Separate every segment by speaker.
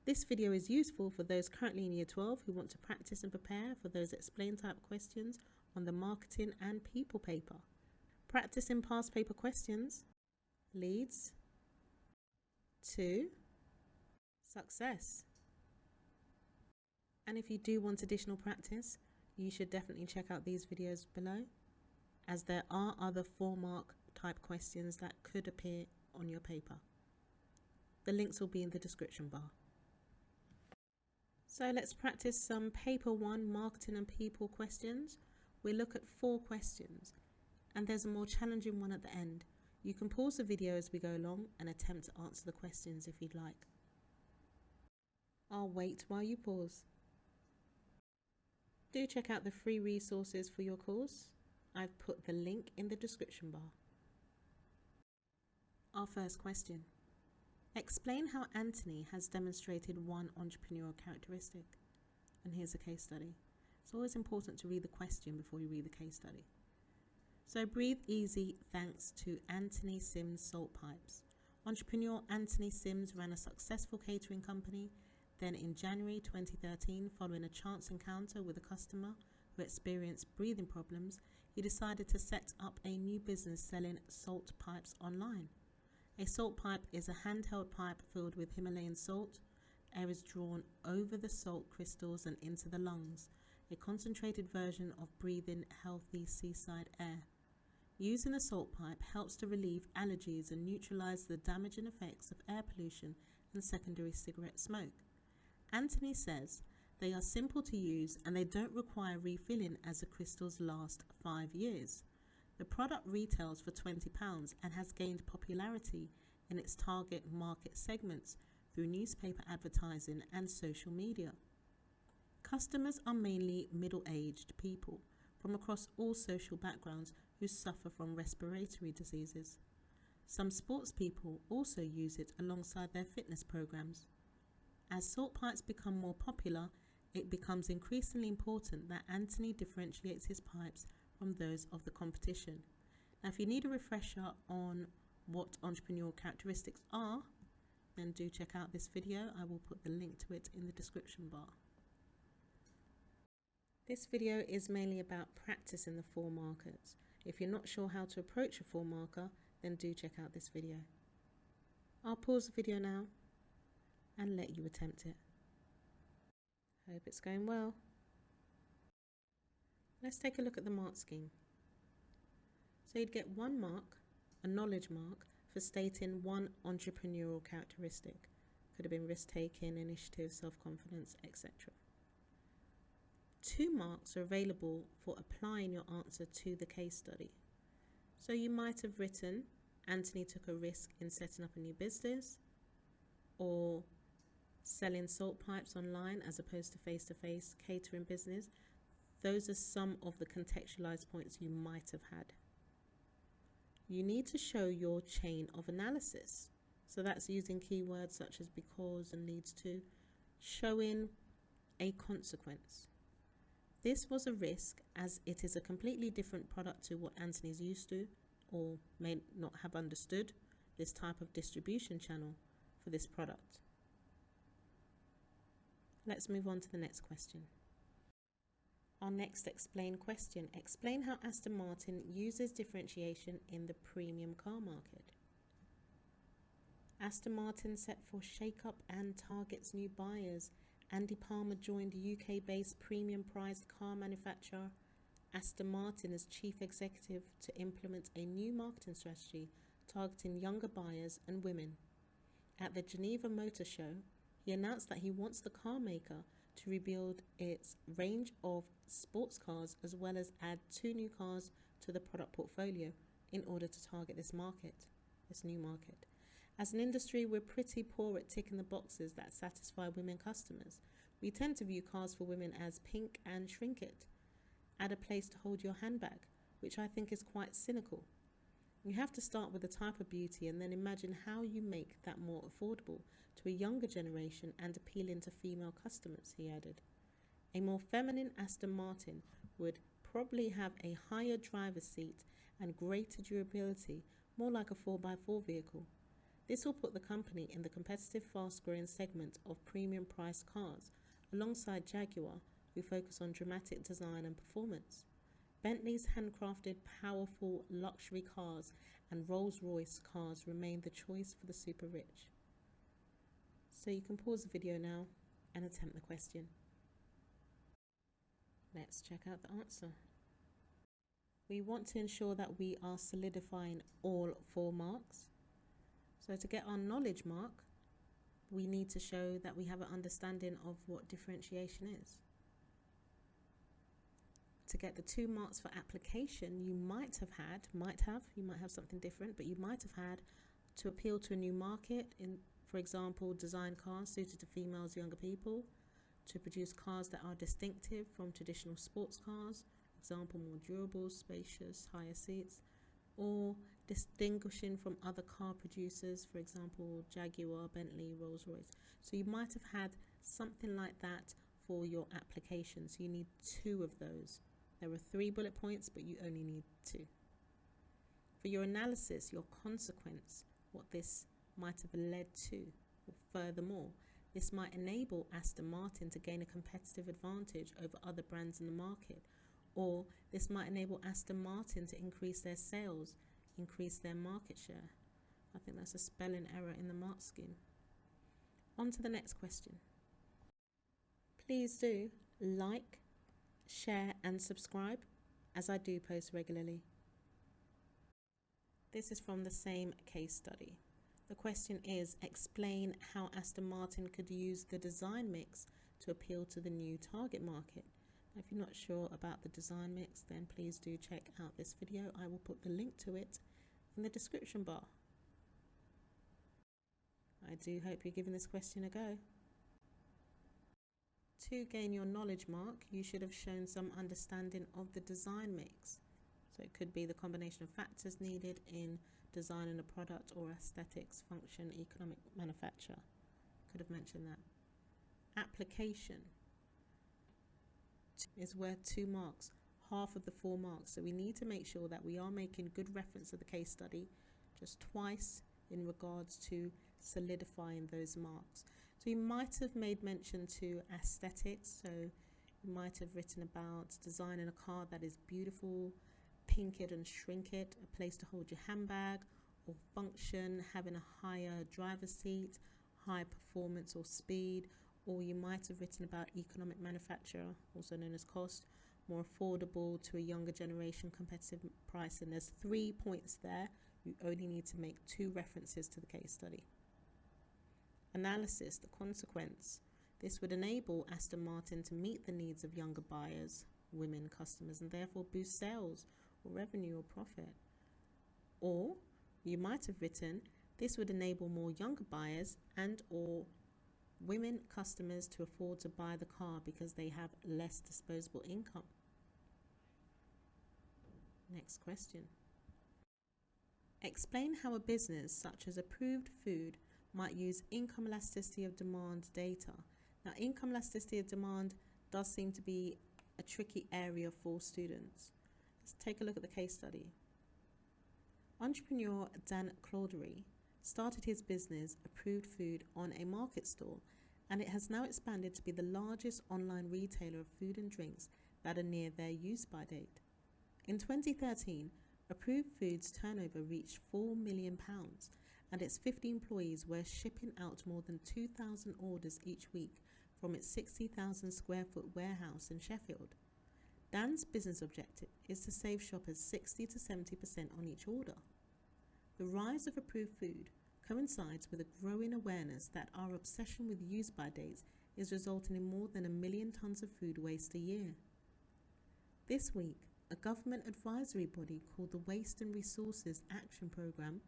Speaker 1: This video is useful for those currently in Year 12 who want to practice and prepare for those explain type questions on the marketing and people paper. Practicing past paper questions leads to success. And if you do want additional practice, you should definitely check out these videos below, as there are other 4-mark type questions that could appear on your paper. The links will be in the description bar. So let's practice some paper 1 marketing and people questions. We'll look at 4 questions, and there's a more challenging one at the end. You can pause the video as we go along and attempt to answer the questions if you'd like. I'll wait while you pause. Do check out the free resources for your course. I've put the link in the description bar. Our first question. Explain how Anthony has demonstrated one entrepreneurial characteristic. And here's a case study. It's always important to read the question before you read the case study. So breathe easy thanks to Anthony Sims Salt Pipes. Entrepreneur Anthony Sims ran a successful catering company. Then in January 2013, following a chance encounter with a customer who experienced breathing problems, he decided to set up a new business selling salt pipes online. A salt pipe is a handheld pipe filled with Himalayan salt. Air is drawn over the salt crystals and into the lungs, a concentrated version of breathing healthy seaside air. Using a salt pipe helps to relieve allergies and neutralize the damaging effects of air pollution and secondary cigarette smoke. Anthony says they are simple to use and they don't require refilling as the crystals last 5 years. The product retails for £20 and has gained popularity in its target market segments through newspaper advertising and social media. Customers are mainly middle-aged people from across all social backgrounds who suffer from respiratory diseases. Some sports people also use it alongside their fitness programs. As salt pipes become more popular, it becomes increasingly important that Anthony differentiates his pipes from those of the competition. Now, if you need a refresher on what entrepreneurial characteristics are, then do check out this video. I will put the link to it in the description bar. This video is mainly about practicing the 4 markers. If you're not sure how to approach a 4 marker, then do check out this video. I'll pause the video now and let you attempt it. Hope it's going well. Let's take a look at the mark scheme. So you'd get 1 mark, a knowledge mark, for stating one entrepreneurial characteristic. Could have been risk-taking, initiative, self-confidence, etc. 2 marks are available for applying your answer to the case study. So you might have written, Anthony took a risk in setting up a new business, or selling salt pipes online as opposed to face-to-face catering business. Those are some of the contextualized points you might have had. You need to show your chain of analysis. So that's using keywords such as because and leads to, showing a consequence. This was a risk as it is a completely different product to what Anthony's used to or may not have understood this type of distribution channel for this product. Let's move on to the next question. Our next explain question. Explain how Aston Martin uses differentiation in the premium car market. Aston Martin set for shake-up and targets new buyers. Andy Palmer joined UK-based premium priced car manufacturer Aston Martin as chief executive to implement a new marketing strategy targeting younger buyers and women. At the Geneva Motor Show, he announced that he wants the car maker to rebuild its range of sports cars as well as add 2 new cars to the product portfolio in order to target this new market. As an industry, we're pretty poor at ticking the boxes that satisfy women customers. We tend to view cars for women as pink and shrink it. Add a place to hold your handbag, which I think is quite cynical. You have to start with the type of beauty and then imagine how you make that more affordable to a younger generation and appealing to female customers, he added. A more feminine Aston Martin would probably have a higher driver's seat and greater durability, more like a 4x4 vehicle. This will put the company in the competitive, fast-growing segment of premium-priced cars, alongside Jaguar, who focus on dramatic design and performance. Bentley's handcrafted, powerful luxury cars and Rolls-Royce cars remain the choice for the super rich. So you can pause the video now and attempt the question. Let's check out the answer. We want to ensure that we are solidifying all 4 marks. So to get our knowledge mark, we need to show that we have an understanding of what differentiation is. To get the 2 marks for application, you might have something different, but you might have had to appeal to a new market, for example, design cars suited to females, younger people, to produce cars that are distinctive from traditional sports cars, example, more durable, spacious, higher seats, or distinguishing from other car producers, for example, Jaguar, Bentley, Rolls-Royce. So you might have had something like that for your application. So you need 2 of those. There are 3 bullet points, but you only need 2. For your analysis, your consequence, what this might have led to, or furthermore, this might enable Aston Martin to gain a competitive advantage over other brands in the market, or this might enable Aston Martin to increase their sales, increase their market share. I think that's a spelling error in the mark scheme. On to the next question. Please do like, share and subscribe, as I do post regularly. This is from the same case study. The question is, explain how Aston Martin could use the design mix to appeal to the new target market. Now, if you're not sure about the design mix, then please do check out this video. I will put the link to it in the description bar. I do hope you're giving this question a go. To gain your knowledge mark, you should have shown some understanding of the design mix. So it could be the combination of factors needed in designing a product, or aesthetics, function, economic, manufacture. Could have mentioned that. Application is worth 2 marks, half of the 4 marks. So we need to make sure that we are making good reference of the case study just twice in regards to solidifying those marks. So you might have made mention to aesthetics. So you might have written about designing a car that is beautiful, pink it and shrink it, a place to hold your handbag, or function, having a higher driver's seat, high performance or speed. Or you might have written about economic manufacture, also known as cost, more affordable to a younger generation, competitive price. And there's 3 points there. You only need to make 2 references to the case study. Analysis, the consequence. This would enable Aston Martin to meet the needs of younger buyers, women customers, and therefore boost sales or revenue or profit. Or you might have written, this would enable more younger buyers and or women customers to afford to buy the car because they have less disposable income. Next question. Explain how a business such as Approved Food might use income elasticity of demand data. Now, income elasticity of demand does seem to be a tricky area for students. Let's take a look at the case study. Entrepreneur Dan Claudery started his business, Approved Food, on a market stall, and it has now expanded to be the largest online retailer of food and drinks that are near their use-by date. In 2013, Approved Food's turnover reached £4 million, and its 50 employees were shipping out more than 2,000 orders each week from its 60,000 square foot warehouse in Sheffield. Dan's business objective is to save shoppers 60 to 70% on each order. The rise of Approved Food coincides with a growing awareness that our obsession with use-by dates is resulting in more than 1 million tonnes of food waste a year. This week, a government advisory body called the Waste and Resources Action Programme,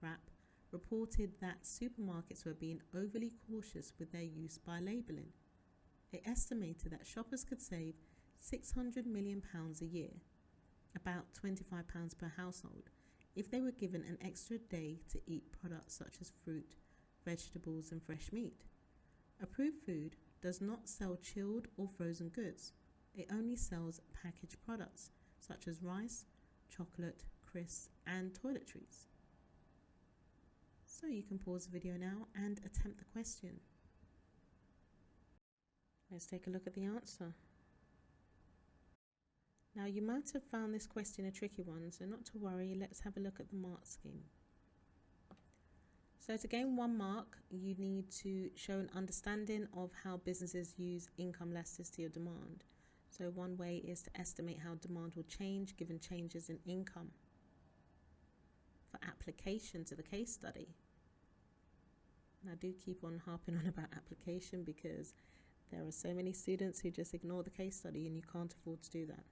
Speaker 1: WRAP, reported that supermarkets were being overly cautious with their use-by labelling. They estimated that shoppers could save £600 million a year, about £25 per household, if they were given an extra day to eat products such as fruit, vegetables and fresh meat. Approved Food does not sell chilled or frozen goods. It only sells packaged products such as rice, chocolate, crisps and toiletries. So you can pause the video now and attempt the question. Let's take a look at the answer. Now you might have found this question a tricky one, so not to worry, let's have a look at the mark scheme. So to gain 1 mark, you need to show an understanding of how businesses use income elasticity of demand. So one way is to estimate how demand will change given changes in income. For application to the case study, and I do keep on harping on about application because there are so many students who just ignore the case study, and you can't afford to do that.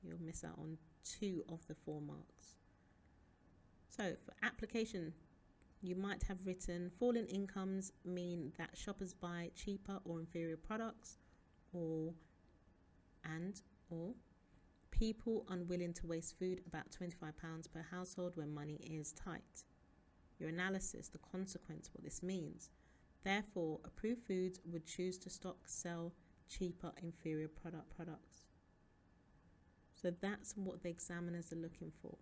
Speaker 1: You'll miss out on 2 of the 4 marks. So for application, you might have written falling incomes mean that shoppers buy cheaper or inferior products, or people unwilling to waste food, about £25 per household when money is tight. Your analysis, the consequence, what this means. Therefore, approved foods would choose to stock, sell cheaper, inferior products. So that's what the examiners are looking for.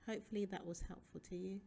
Speaker 1: Hopefully that was helpful to you.